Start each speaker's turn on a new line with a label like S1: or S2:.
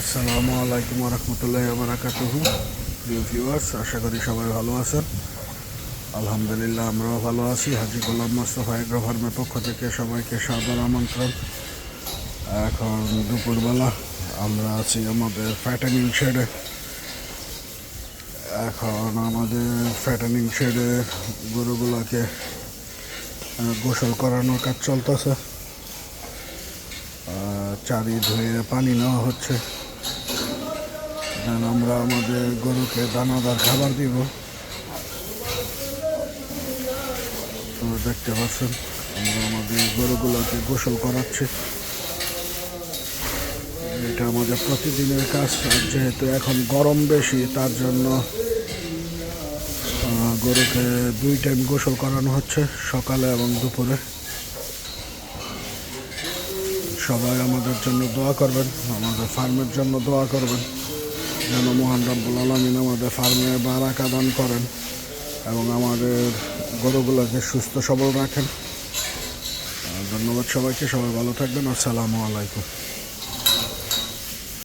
S1: আসসালামু আলাইকুম রহমতুল্লাহি ওয়া বারাকাতুহু। প্রিয় ভিউয়ার্স, আশা করি সবাই ভালো আছেন। আলহামদুলিল্লাহ, আমরাও ভালো আছি। হাজী গোলাম মোস্তফা এগ্রো ফার্মের পক্ষ থেকে সবাইকে সাদর আমন্ত্রণ। এখন দুপুরবেলা আমরা আছি আমাদের ফ্যাটেনিং শেডে। এখন আমাদের ফ্যাটেনিং শেডে গরুগুলোকে গোসল করানোর কাজ চলতেছে। চারি ধুয়ে পানি নেওয়া হচ্ছে। আমরা আমাদের গরুকে দানাদার খাবার দিব। তোমরা দেখতে পাচ্ছেন আমরা আমাদের গরুগুলোকে গোসল করাচ্ছি। এটা আমাদের প্রতিদিনের কাজ। আর যেহেতু এখন গরম বেশি, তার জন্য গরুকে 2 টাইম গোসল করানো হচ্ছে, সকালে এবং দুপুরে। সবাই আমাদের জন্য দোয়া করবেন, আমাদের ফার্মের জন্য দোয়া করবেন, যেন মহান রব্বুল আলামিন আমাদের ফার্মে বারাকা দান করেন এবং আমাদের গরুগুলোকে সুস্থ সবল রাখেন। ধন্যবাদ সবাইকে। সবাই ভালো থাকবেন। আসসালামু আলাইকুম।